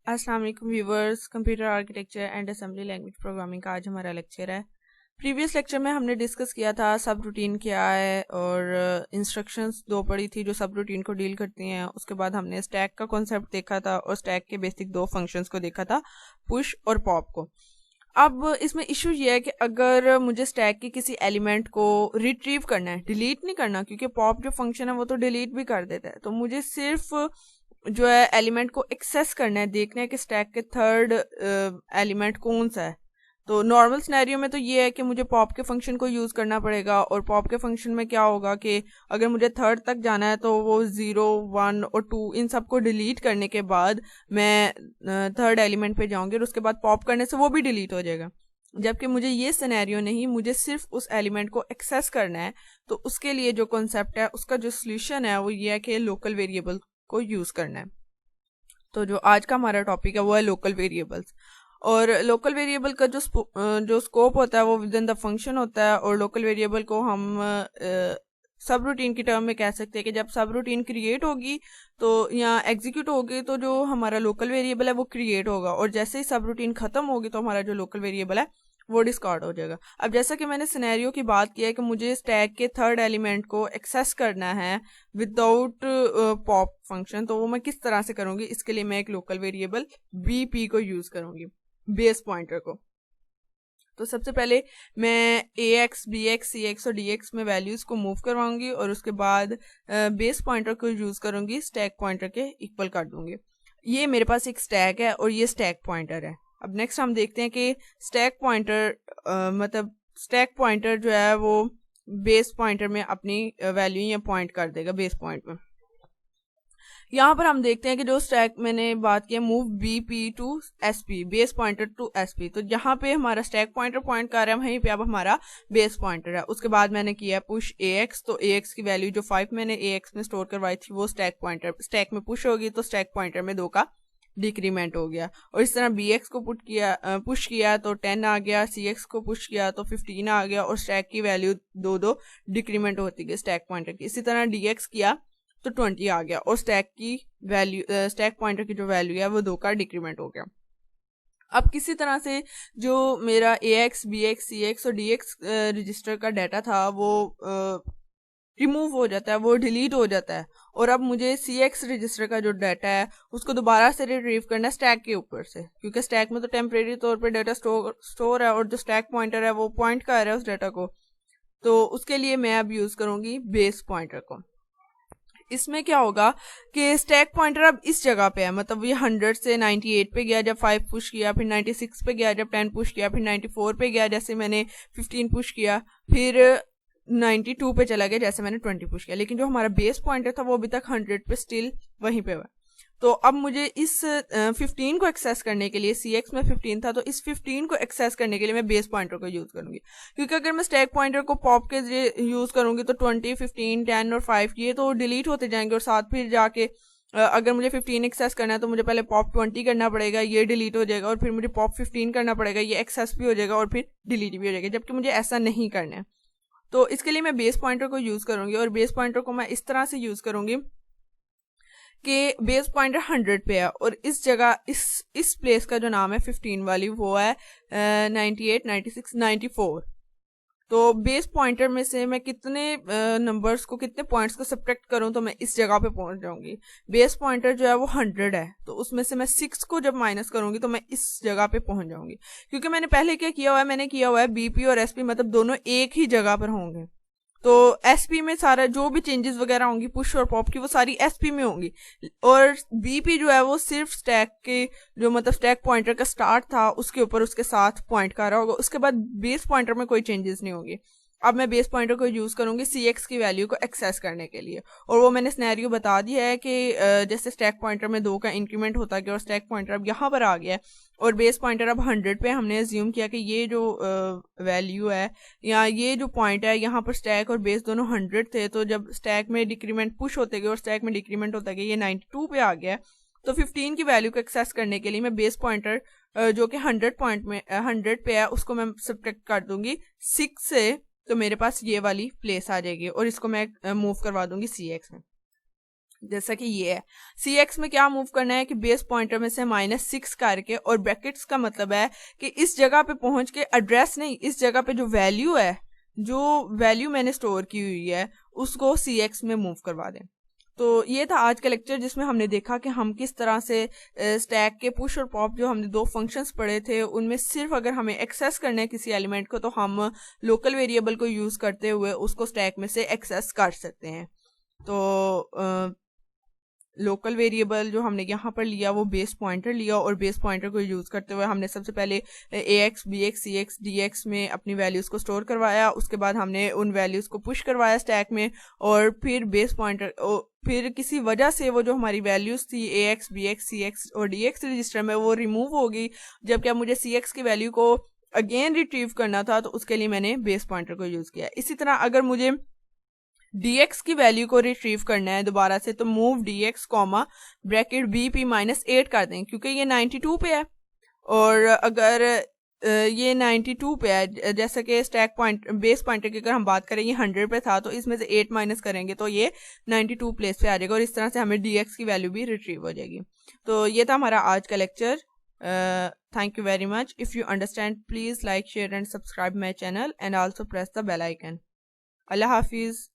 अस्सलाम वालेकुम viewers, computer architecture and assembly language programming का आज हमारा लेक्चर है। प्रीवियस लेक्चर में हमने डिस्कस किया था सब रूटीन क्या है और इंस्ट्रक्शंस दो पढ़ी थी जो सब रूटीन को डील करती हैं। उसके बाद हमने स्टैक का कॉन्सेप्ट देखा था और स्टैक के बेसिक दो फंक्शंस को देखा था, पुश और पॉप को। अब इसमें इशू ये है कि अगर मुझे स्टैक के किसी एलिमेंट को रिट्रीव करना है, डिलीट नहीं करना, क्योंकि पॉप जो फंक्शन है वो तो डिलीट भी कर देता है, तो मुझे सिर्फ जो है एलिमेंट को एक्सेस करना है, देखना है कि स्टैक के थर्ड एलिमेंट कौन सा है। तो नॉर्मल सिनेरियो में तो ये है कि मुझे पॉप के फंक्शन को यूज़ करना पड़ेगा, और पॉप के फंक्शन में क्या होगा कि अगर मुझे थर्ड तक जाना है तो वो 0, 1 और 2 इन सबको डिलीट करने के बाद मैं थर्ड एलिमेंट पे जाऊंगी और उसके बाद पॉप करने से वो भी डिलीट हो जाएगा। जबकि मुझे ये सिनेरियो नहीं, मुझे सिर्फ उस एलिमेंट को एक्सेस करना है। तो उसके लिए जो कॉन्सेप्ट है, उसका जो सोल्यूशन है वो ये है कि लोकल वेरिएबल को यूज़ करना है। तो जो आज का हमारा टॉपिक है वो है लोकल वेरिएबल्स। और लोकल वेरिएबल का जो स्कोप होता है वो विद इन द फंक्शन होता है। और लोकल वेरिएबल को हम सब रूटीन की टर्म में कह सकते हैं कि जब सब रूटीन क्रिएट होगी तो या एग्जीक्यूट होगी तो जो हमारा लोकल वेरिएबल है वो क्रिएट होगा, और जैसे ही सब रूटीन खत्म होगी तो हमारा जो लोकल वेरिएबल है वो डिस्कार्ड हो जाएगा। अब जैसा कि मैंने सिनेरियो की बात की है कि मुझे स्टैक के थर्ड एलिमेंट को एक्सेस करना है विदाउट पॉप फंक्शन, तो वो मैं किस तरह से करूंगी? इसके लिए मैं एक लोकल वेरिएबल बीपी को यूज करूंगी, बेस पॉइंटर को। तो सबसे पहले मैं ax, bx, cx और dx में वैल्यूज को मूव करवाऊंगी और उसके बाद बेस पॉइंटर को यूज करूंगी, स्टैक पॉइंटर के इक्वल कर दूंगी। ये मेरे पास एक स्टैक है और ये स्टैक पॉइंटर है। अब नेक्स्ट हम देखते हैं कि स्टैक पॉइंटर मतलब स्टैक पॉइंटर जो है वो बेस पॉइंटर में अपनी वैल्यू या पॉइंट कर देगा बेस पॉइंट में। यहाँ पर हम देखते हैं कि जो स्टैक मैंने बात की है, move B P to S P, base pointer to S P, तो यहाँ पे हमारा स्टैक पॉइंटर पॉइंट कर रहा है, वहीं पे अब हमारा बेस पॉइंटर है। उसके बाद मैंने किया पुश ए एक्स, तो ए एक्स की वैल्यू जो 5 मैंने ए एक्स में स्टोर करवाई थी वो स्टैक में पुश होगी, तो स्टैक पॉइंटर में 2 का डिक्रीमेंट हो गया। और इस तरह बी एक्स को पुश किया तो 10 आ गया, सी एक्स को पुश किया तो 15 आ गया, और स्टैक की वैल्यू 2 डिक्रीमेंट होती गई स्टैक पॉइंटर की। इसी तरह डी एक्स किया तो 20 आ गया, और स्टैक पॉइंटर की जो वैल्यू है वो 2 का डिक्रीमेंट हो गया। अब किसी तरह से जो मेरा ए एक्स, बी एक्स, सी एक्स और डी एक्स रजिस्टर का डाटा था वो रिमूव हो जाता है, वो डिलीट हो जाता है, और अब मुझे सी एक्स रजिस्टर का जो डाटा है उसको दोबारा से रिट्रीव करना है स्टैक के ऊपर से, क्योंकि स्टैक में तो टेम्परेरी तौर पे डाटा स्टोर है और जो स्टैक पॉइंटर है वो पॉइंट कर रहा है उस डाटा को। तो उसके लिए मैं अब यूज करूंगी बेस पॉइंटर को। इसमें क्या होगा कि स्टैक पॉइंटर अब इस जगह पे है, मतलब ये 100 से 98 पे गया जब 5 पुश किया, फिर 96 पे गया जब 10 पुश किया, फिर 94 पे गया जैसे मैंने 15 पुश किया, फिर 92 पे चला गया जैसे मैंने 20 पुश किया। लेकिन जो हमारा बेस पॉइंटर था वो अभी तक 100 पे स्टिल वहीं पे हुआ। तो अब मुझे इस 15 को एक्सेस करने के लिए, सी एक्स में 15 था, तो इस 15 को एक्सेस करने के लिए मैं बेस पॉइंटर को यूज करूंगी, क्योंकि अगर मैं स्टैक पॉइंटर को पॉप के यूज करूंगी तो 20, 15, 10 और 5 ये तो डिलीट होते जाएंगे, और साथ फिर जाके अगर मुझे 15 एक्सेस करना है तो मुझे पहले पॉप 20 करना पड़ेगा, ये डिलीट हो जाएगा, और फिर मुझे पॉप 15 करना पड़ेगा, ये एक्सेस भी हो जाएगा और फिर डिलीट भी हो जाएगा, जबकि मुझे ऐसा नहीं करना है। तो इसके लिए मैं बेस पॉइंटर को यूज करूंगी, और बेस पॉइंटर को मैं इस तरह से यूज करूंगी कि बेस पॉइंटर 100 पे है, और इस जगह इस प्लेस का जो नाम है 15 वाली वो है 98, 96, 94। तो बेस पॉइंटर में से मैं कितने नंबर्स को, कितने पॉइंट्स को सब्ट्रैक्ट करूं तो मैं इस जगह पे पहुंच जाऊंगी। बेस पॉइंटर जो है वो 100 है, तो उसमें से मैं 6 को जब माइनस करूंगी तो मैं इस जगह पे पहुंच जाऊंगी। क्योंकि मैंने पहले क्या किया हुआ है, मैंने किया हुआ है बीपी और एसपी, मतलब दोनों एक ही जगह पर होंगे। तो एसपी में सारा जो भी चेंजेस वगैरह होंगी पुश और पॉप की वो सारी एसपी में होंगी, और बीपी जो है वो सिर्फ स्टैक के जो मतलब स्टैक पॉइंटर का स्टार्ट था उसके ऊपर उसके साथ पॉइंट कर रहा होगा। उसके बाद बेस पॉइंटर में कोई चेंजेस नहीं होंगे। अब मैं बेस पॉइंटर को यूज करूंगी सी एक्स की वैल्यू को एक्सेस करने के लिए, और वो मैंने सिनेरियो बता दिया है कि जैसे स्टैक पॉइंटर में 2 का इंक्रीमेंट होता गया और स्टैक पॉइंटर अब यहाँ पर आ गया है, और बेस पॉइंटर अब 100 पे हमने अज्यूम किया कि ये जो वैल्यू है या ये जो पॉइंट है यहाँ पर स्टैक और बेस दोनों 100 थे, तो जब स्टैक में डिक्रीमेंट पुश होते गए और स्टैक में डिक्रीमेंट होता गया ये 92 पे आ गया है। तो 15 की वैल्यू को एक्सेस करने के लिए मैं बेस पॉइंटर जो कि 100 पे है उसको मैं सब्ट्रैक्ट कर दूंगी 6 से, तो मेरे पास ये वाली प्लेस आ जाएगी, और इसको मैं मूव करवा दूंगी सी एक्स में। जैसा कि ये है CX में क्या मूव करना है कि बेस पॉइंटर में से -6 करके, और ब्रैकेट्स का मतलब है कि इस जगह पे पहुंच के एड्रेस नहीं, इस जगह पे जो वैल्यू है, जो वैल्यू मैंने स्टोर की हुई है उसको CX में मूव करवा दें। तो ये था आज का लेक्चर जिसमें हमने देखा कि हम किस तरह से स्टैक के पुश और पॉप जो हमने दो फंक्शंस पढ़े थे उनमें सिर्फ अगर हमें एक्सेस करना है किसी एलिमेंट को तो हम लोकल वेरिएबल को यूज़ करते हुए उसको स्टैक में से एक्सेस कर सकते हैं। तो लोकल वेरिएबल जो हमने यहाँ पर लिया वो बेस पॉइंटर लिया, और बेस पॉइंटर को यूज़ करते हुए हमने सबसे पहले AX, BX, CX, DX में अपनी वैल्यूज़ को स्टोर करवाया। उसके बाद हमने उन वैल्यूज़ को पुश करवाया स्टैक में, और फिर बेस पॉइंटर फिर किसी वजह से वो जो हमारी वैल्यूज़ थी AX, BX, CX और DX रजिस्टर में वो रिमूव हो गई, जबकि अब मुझे CX की वैल्यू को अगेन रिट्रीव करना था, तो उसके लिए मैंने बेस पॉइंटर को यूज़ किया। इसी तरह अगर मुझे dx की वैल्यू को रिट्रीव करना है दोबारा से, तो move dx comma bracket bp -8 कर दें, क्योंकि ये 92 पे है, और अगर ये 92 पे है, जैसा कि स्टैक पॉइंट बेस पॉइंटर की अगर हम बात करें ये 100 पे था, तो इसमें से 8 माइनस करेंगे तो ये 92 प्लेस पे आ जाएगा, और इस तरह से हमें dx की वैल्यू भी रिट्रीव हो जाएगी। तो ये था हमारा आज का lecture. Thank you very much. If you understand please like, share and subscribe my channel and also press the bell icon. अल्लाह हाफिज़।